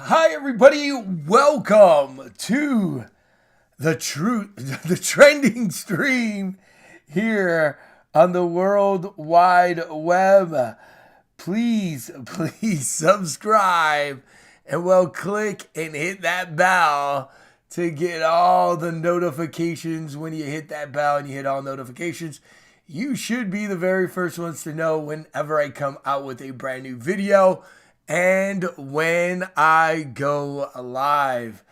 Hi, everybody. Welcome to the trending stream here on the World Wide Web. Please subscribe and click and hit that bell to get all the notifications. When you hit that bell and you hit all notifications, you should be the very first ones to know whenever I come out with a brand new video and when I go live.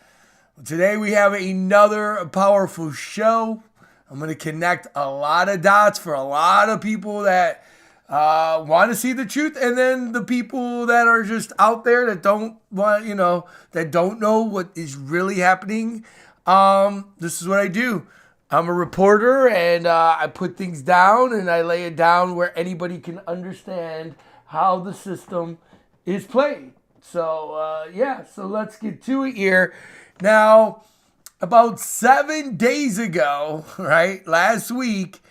Today we have another powerful show. I'm going to connect a lot of dots for a lot of people that want to see the truth, and then the people that are just out there that don't want, that don't know what is really happening. This is what I do. I'm a reporter, and I put things down and I lay it down where anybody can understand how the system is played. So so let's get to it here. Now, about 7 days ago, right, last week,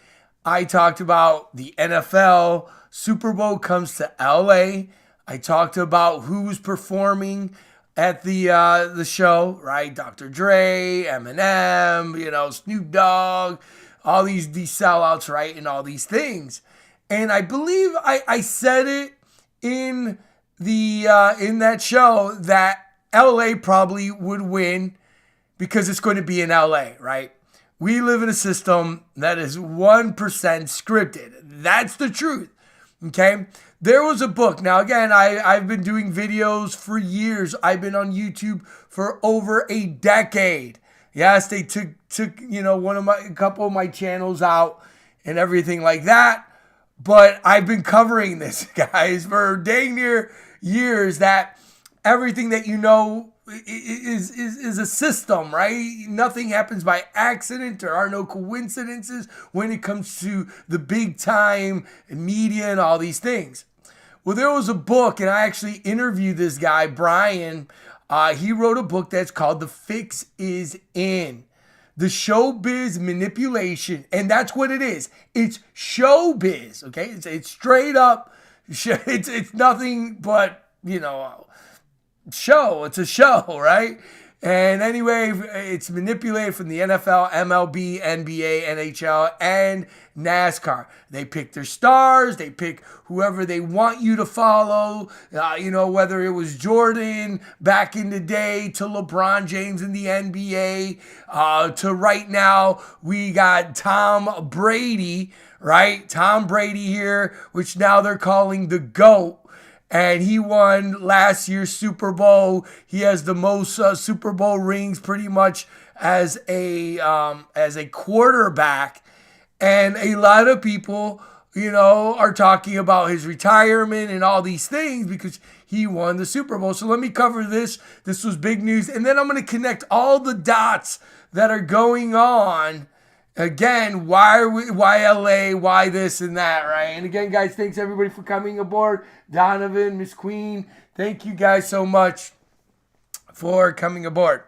I talked about the NFL Super Bowl comes to LA. I talked about who's performing at the show, right? Dr. Dre, Eminem, Snoop Dogg, all these sellouts, right? And all these things. And I believe I said it in that show that LA probably would win because it's going to be in LA, right? We live in a system that is 1% scripted. That's the truth. Okay? There was a book. Now, again, I've been doing videos for years. I've been on YouTube for over a decade. Yes, they took a couple of my channels out and everything like that. But I've been covering this, guys, for dang near years, that everything that is a system, right? Nothing happens by accident. There are no coincidences when it comes to the big time media and all these things. Well, there was a book, and I actually interviewed this guy, Brian. He wrote a book that's called The Fix Is In. The showbiz manipulation, and that's what it is. It's showbiz, okay? It's straight up. It's nothing but show. It's a show, right? And anyway, it's manipulated from the NFL, MLB, NBA, NHL, and NASCAR. They pick their stars. They pick whoever they want you to follow. Whether it was Jordan back in the day to LeBron James in the NBA, to right now, we got Tom Brady, right? Tom Brady here, which now they're calling the GOAT. And he won last year's Super Bowl. He has the most Super Bowl rings pretty much as a quarterback. And a lot of people, are talking about his retirement and all these things because he won the Super Bowl. So let me cover this. This was big news. And then I'm going to connect all the dots that are going on. Again, why LA, why this and that, right? And again, guys, thanks everybody for coming aboard. Donovan, Miss Queen, thank you guys so much for coming aboard.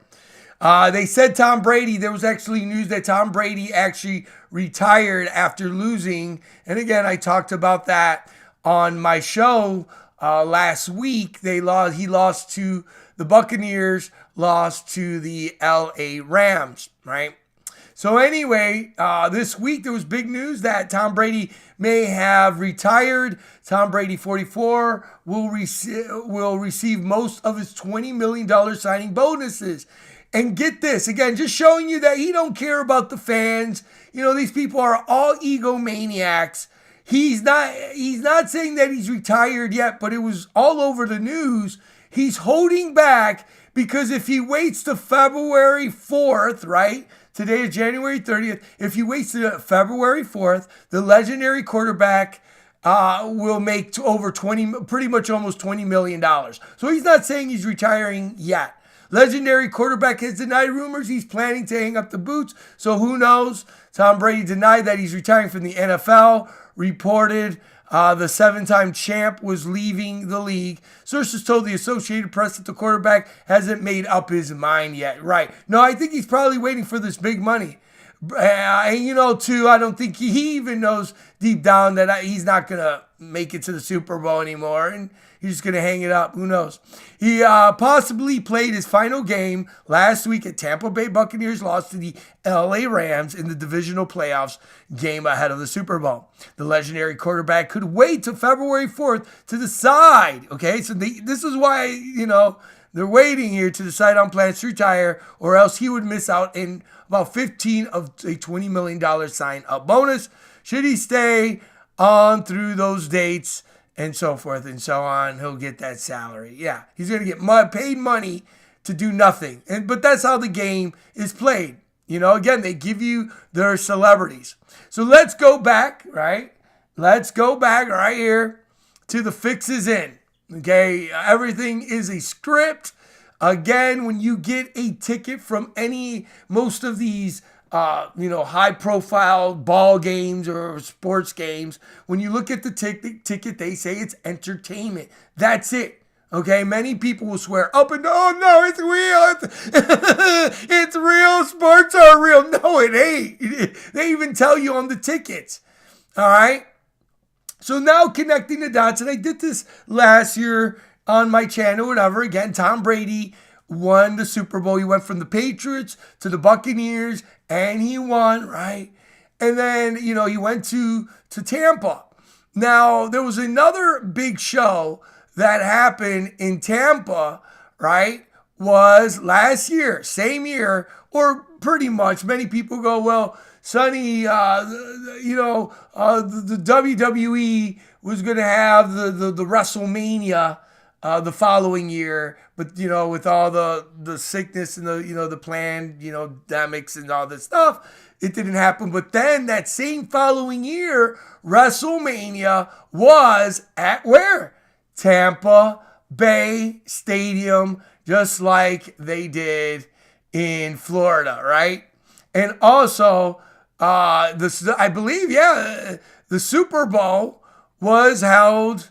They said Tom Brady, there was actually news that Tom Brady actually retired after losing. And again, I talked about that on my show last week. He lost to the Buccaneers, lost to the LA Rams, right? So anyway, this week there was big news that Tom Brady may have retired. Tom Brady, 44, will receive most of his $20 million signing bonuses. And get this, again, just showing you that he don't care about the fans. These people are all egomaniacs. He's not saying that he's retired yet, but it was all over the news. He's holding back because if he waits to February 4th, right? Today is January 30th. If he waits to February 4th, the legendary quarterback will make pretty much almost $20 million. So he's not saying he's retiring yet. Legendary quarterback has denied rumors he's planning to hang up the boots. So who knows? Tom Brady denied that he's retiring from the NFL. Reported the 7-time champ was leaving the league. Sources told the Associated Press that the quarterback hasn't made up his mind yet. Right. No, I think he's probably waiting for this big money. And too, I don't think he even knows deep down that he's not going to make it to the Super Bowl anymore. And he's just going to hang it up. Who knows? He possibly played his final game last week at Tampa Bay Buccaneers lost to the LA Rams in the divisional playoffs game ahead of the Super Bowl. The legendary quarterback could wait till February 4th to decide. Okay, so this is why, they're waiting here to decide on plans to retire, or else he would miss out in about 15 of a $20 million sign-up bonus should he stay on through those dates and so forth and so on. He'll get that salary. Yeah, he's going to get paid money to do nothing. But that's how the game is played. Again, they give you their celebrities. So let's go back, right? Let's go back right here to the fixes in. Okay, everything is a script. Again, when you get a ticket from most of these, high-profile ball games or sports games, when you look at the ticket, they say it's entertainment. That's it. Okay, many people will swear up and down, oh, no, it's real. It's real. Sports are real. No, it ain't. They even tell you on the tickets. All right. So now connecting the dots, and I did this last year on my channel, whatever. Again, Tom Brady won the Super Bowl. He went from the Patriots to the Buccaneers, and he won, right? And then, he went to Tampa. Now, there was another big show that happened in Tampa, right? Was last year, same year, or pretty much. Many people go, well, Sonny, the WWE was going to have the WrestleMania the following year, but with all the sickness and the planned pandemics and all this stuff, it didn't happen. But then that same following year, WrestleMania was at where? Tampa Bay Stadium, just like they did in Florida, right? And also, I believe, the Super Bowl was held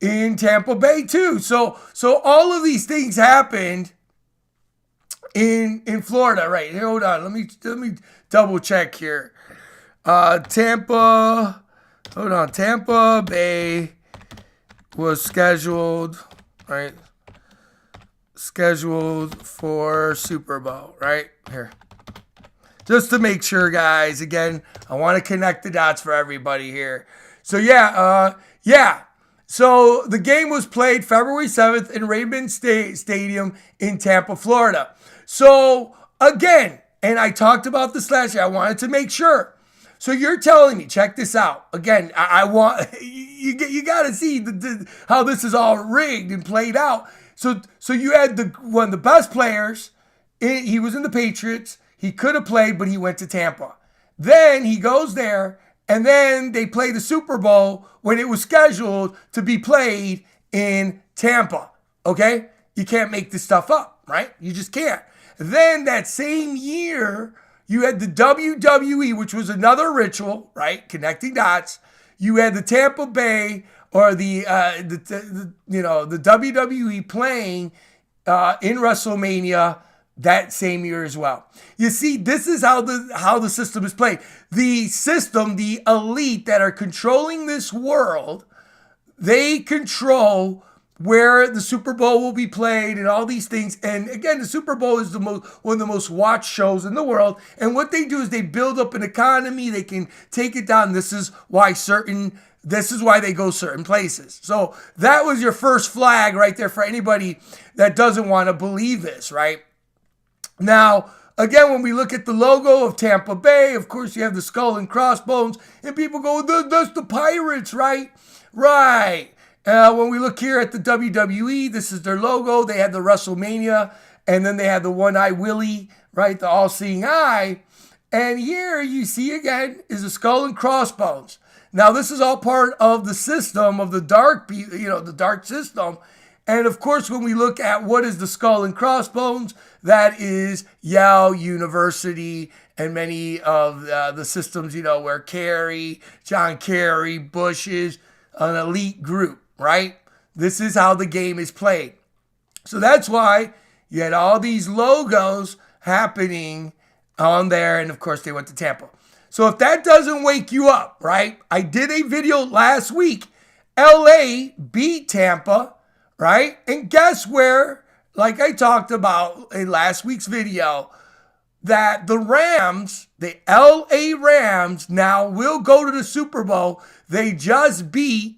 in Tampa Bay too. So all of these things happened in Florida, right? Here, hold on, let me double check here. Tampa Bay was scheduled for Super Bowl, right? Here. Just to make sure, guys, again, I want to connect the dots for everybody here. So, So the game was played February 7th in Raymond Stadium in Tampa, Florida. So, again, and I talked about this last year, I wanted to make sure. So you're telling me, check this out. Again, I want, you got to see how this is all rigged and played out. So you had one of the best players. He was in the Patriots. He could have played, but he went to Tampa. Then he goes there, and then they play the Super Bowl when it was scheduled to be played in Tampa. Okay? You can't make this stuff up, right? You just can't. Then that same year, you had the WWE, which was another ritual, right? Connecting dots. You had the Tampa Bay or the WWE playing in WrestleMania that same year as well. You see, this is how the system is played. The system, the elite that are controlling this world, they control where the Super Bowl will be played and all these things. And again, the Super Bowl is one of the most watched shows in the world. And what they do is they build up an economy. They can take it down. This is why they go certain places. So that was your first flag right there for anybody that doesn't want to believe this, right? Now, again, when we look at the logo of Tampa Bay, of course, you have the skull and crossbones, and people go, that's the Pirates, right? Right. When we look here at the WWE, this is their logo. They have the WrestleMania, and then they have the one-eye Willie, right? The all-seeing eye. And here you see again is the skull and crossbones. Now, this is all part of the system of the dark system. And of course, when we look at what is the skull and crossbones, that is Yale University and many of the systems, where John Kerry, Bush is an elite group, right? This is how the game is played. So that's why you had all these logos happening on there. And of course, they went to Tampa. So if that doesn't wake you up, right? I did a video last week. LA beat Tampa, right? And guess where, like I talked about in last week's video, that the Rams, the LA Rams, now will go to the Super Bowl. They just beat,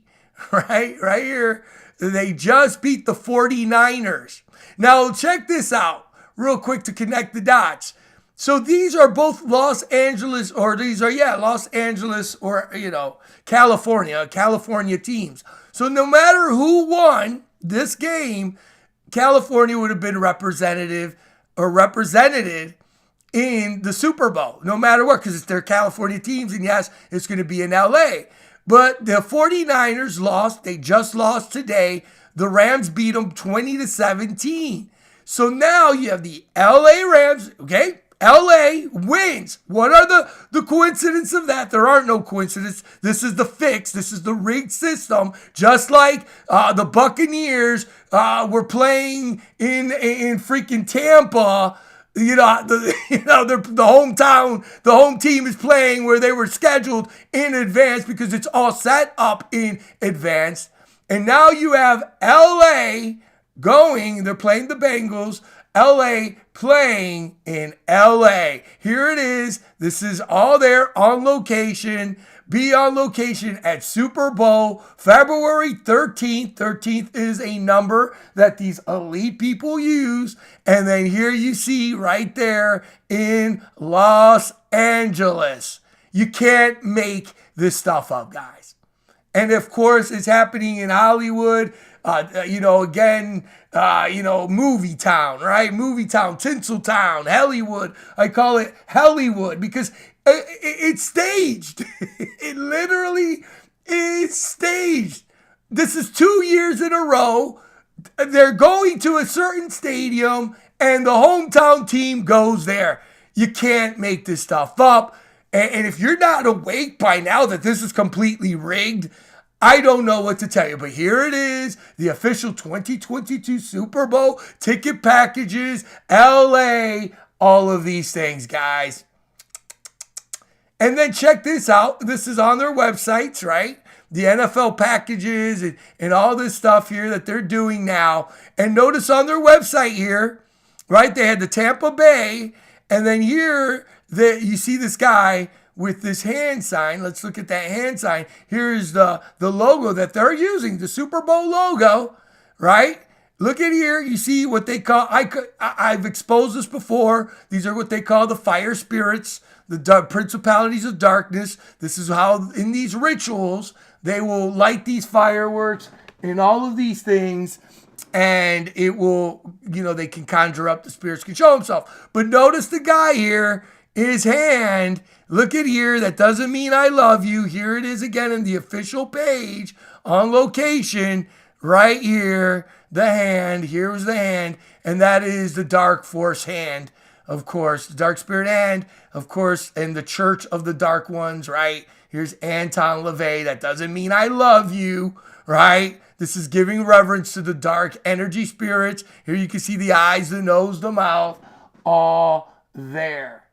right here, they just beat the 49ers. Now, check this out real quick to connect the dots. So these are both Los Angeles or California teams. So no matter who won this game, California would have been represented in the Super Bowl, no matter what, because it's their California teams, and yes, it's going to be in LA. But the 49ers lost. They just lost today. The Rams beat them 20-17. So now you have the LA Rams, okay? LA wins. What are the coincidence of that? There aren't no coincidence. This is the fix. This is the rigged system. Just like the Buccaneers were playing in freaking Tampa. The home team is playing where they were scheduled in advance because it's all set up in advance. And now you have LA going, they're playing the Bengals, LA playing in LA. Here it is. This is all there on location. Be on location at Super Bowl February 13th. 13th is a number that these elite people use. And then here you see right there in Los Angeles. You can't make this stuff up, guys. And of course, it's happening in Hollywood. Movie town, right? Movie town, Tinseltown, Hollywood. I call it Hollywood because it's staged. It literally is staged. This is 2 years in a row. They're going to a certain stadium and the hometown team goes there. You can't make this stuff up. And if you're not awake by now that this is completely rigged, I don't know what to tell you, but here it is, the official 2022 Super Bowl ticket packages, LA, all of these things, guys. And then check this out. This is on their websites, right? The NFL packages and all this stuff here that they're doing now. And notice on their website here, right, they had the Tampa Bay, and then here you see this guy with this hand sign. Let's look at that hand sign. Here's the logo that they're using, the Super Bowl logo, right? Look at here. You see what they call, I've exposed this before. These are what they call the fire spirits, the principalities of darkness. This is how in these rituals, they will light these fireworks and all of these things. And it will, they can conjure up, the spirits can show himself. But notice the guy here, his hand, look at here, that doesn't mean I love you. Here it is again in the official page on location, right here, the hand, here's the hand, and that is the dark force hand, of course, the dark spirit hand, of course, and the church of the dark ones, right? Here's Anton LaVey, that doesn't mean I love you, right? This is giving reverence to the dark energy spirits. Here you can see the eyes, the nose, the mouth, all there.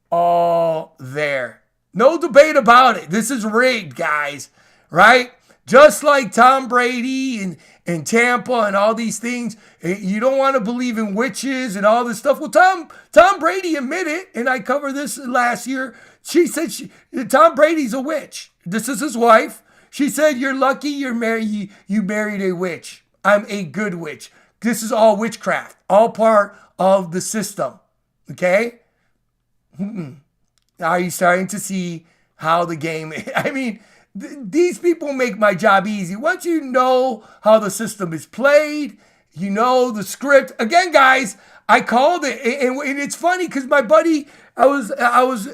All there. No debate about it. This is rigged, guys, right? Just like Tom Brady and Tampa and all these things, you don't want to believe in witches and all this stuff. Well, Tom Brady admitted, and I covered this last year, she said Tom Brady's a witch. This is his wife. She said, you're lucky you married a witch. I'm a good witch. This is all witchcraft, all part of the system, okay? Are you starting to see how the game is? I mean, these people make my job easy. Once you know how the system is played, you know the script. Again, guys, I called it, and it's funny because my buddy, I was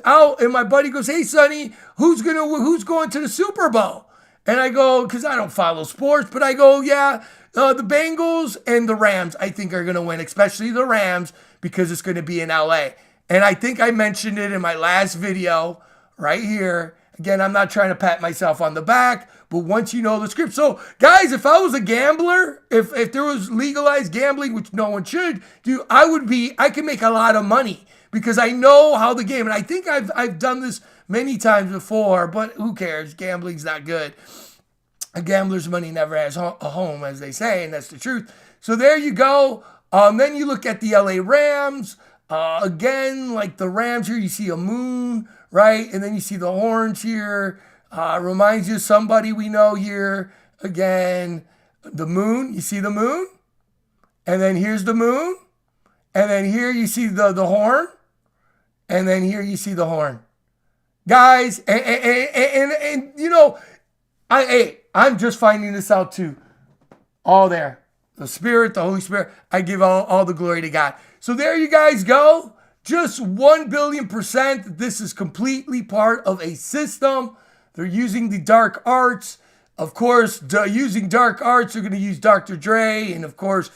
out, and my buddy goes, "Hey, Sonny, who's going to the Super Bowl?" And I go, because I don't follow sports, but I go, yeah, the Bengals and the Rams, I think, are going to win, especially the Rams, because it's going to be in LA. And I think I mentioned it in my last video right here. Again, I'm not trying to pat myself on the back, but once you know the script. So, guys, if I was a gambler, if there was legalized gambling, which no one should do, I could make a lot of money because I know how the game, and I think I've done this many times before, but who cares? Gambling's not good. A gambler's money never has a home, as they say, and that's the truth. So there you go. Then you look at the LA Rams. Again, like the Rams here, you see a moon, right? And then you see the horns here. Reminds you of somebody we know here. Again, the moon. You see the moon? And then here's the moon. And then here you see the horn. And then here you see the horn. Guys, and you know, I'm just finding this out too. All there. The Spirit, the Holy Spirit. I give all the glory to God. So there you guys go. Just 1,000,000,000%. This is completely part of a system. They're using the dark arts. Of course, using dark arts, they're going to use Dr. Dre and, of course,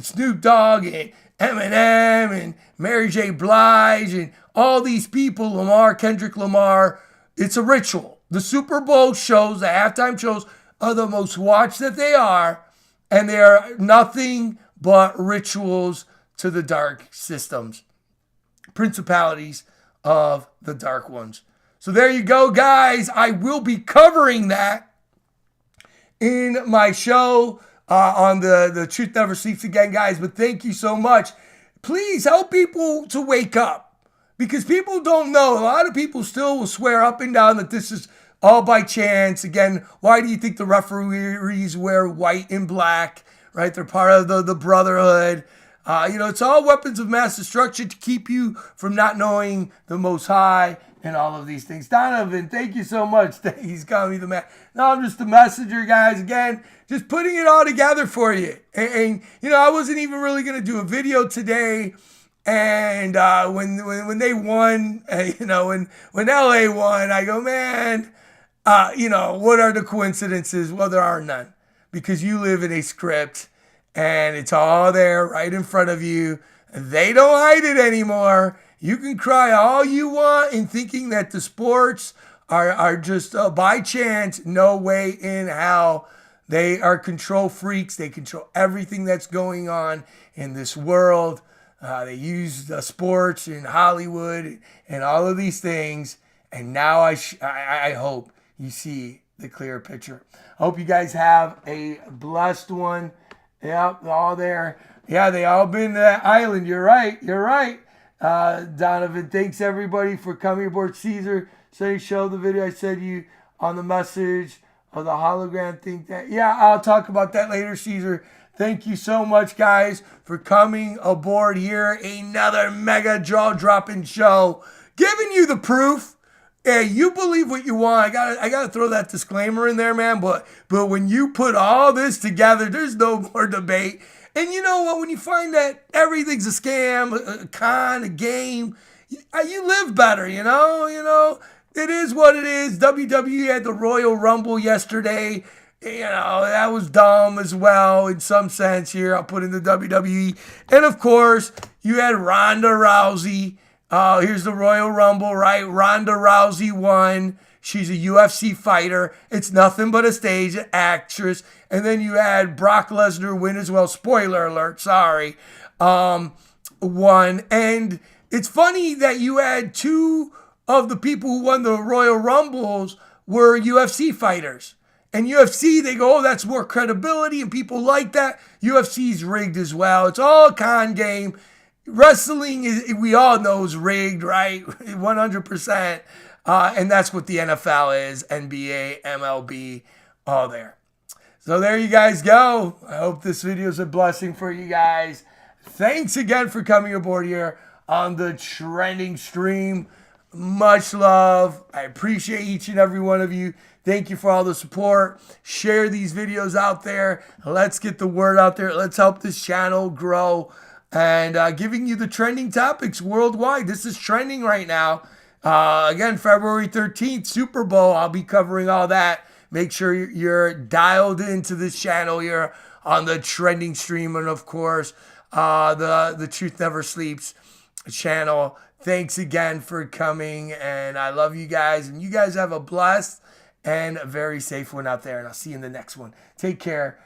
Snoop Dogg and Eminem and Mary J. Blige and all these people, Kendrick Lamar. It's a ritual. The Super Bowl shows, the halftime shows, are the most watched that they are, and they are nothing but rituals to the dark systems, principalities of the dark ones. So there you go, guys. I will be covering that in my show on the Truth Never Sleeps Again, guys. But thank you so much. Please help people to wake up because people don't know. A lot of people still will swear up and down that this is all by chance. Again, why do you think the referees wear white and black, right? They're part of the brotherhood. It's all weapons of mass destruction to keep you from not knowing the Most High and all of these things. Donovan, thank you so much. He's calling me the man. No, I'm just the messenger, guys. Again, just putting it all together for you. And I wasn't even really going to do a video today. And when they won, when LA won, I go, man, what are the coincidences? Well, there are none because you live in a script. And it's all there right in front of you. They don't hide it anymore. You can cry all you want in thinking that the sports are just by chance. No way in hell. They are control freaks. They control everything that's going on in this world. They use the sports in Hollywood and all of these things. And now I hope you see the clear picture. I hope you guys have a blessed one. Yep, all there. Yeah, they all been to that island. You're right. Donovan, thanks everybody for coming aboard Caesar. So you showed the video I said you on the message of the hologram thing. I'll talk about that later, Caesar. Thank you so much, guys, for coming aboard here. Another mega jaw-dropping show. Giving you the proof. Hey, you believe what you want. I gotta throw that disclaimer in there, man. But when you put all this together, there's no more debate. And you know what? When you find that everything's a scam, a con, a game, you live better. You know, it is what it is. WWE had the Royal Rumble yesterday. That was dumb as well in some sense. Here, I'll put in the WWE, and of course, you had Ronda Rousey. Here's the Royal Rumble, right? Ronda Rousey won. She's a U.S.C. fighter. It's nothing but a stage actress. And then you had Brock Lesnar win as well. Spoiler alert, sorry. Won. And it's funny that you had two of the people who won the Royal Rumbles were UFC fighters. And UFC, they go, oh, that's more credibility, and people like that. UFC's rigged as well. It's all a con game. Wrestling, we all know, is rigged, right? 100%. And that's what the NFL is, NBA, MLB, all there. So there you guys go. I hope this video is a blessing for you guys. Thanks again for coming aboard here on the trending stream. Much love. I appreciate each and every one of you. Thank you for all the support. Share these videos out there. Let's get the word out there. Let's help this channel grow. And giving you the trending topics worldwide. This is trending right now. Again, February 13th, Super Bowl. I'll be covering all that. Make sure you're dialed into this channel here on the trending stream. And, of course, the Truth Never Sleeps channel. Thanks again for coming, and I love you guys, and you guys have a blessed and a very safe one out there, and I'll see you in the next one. Take care.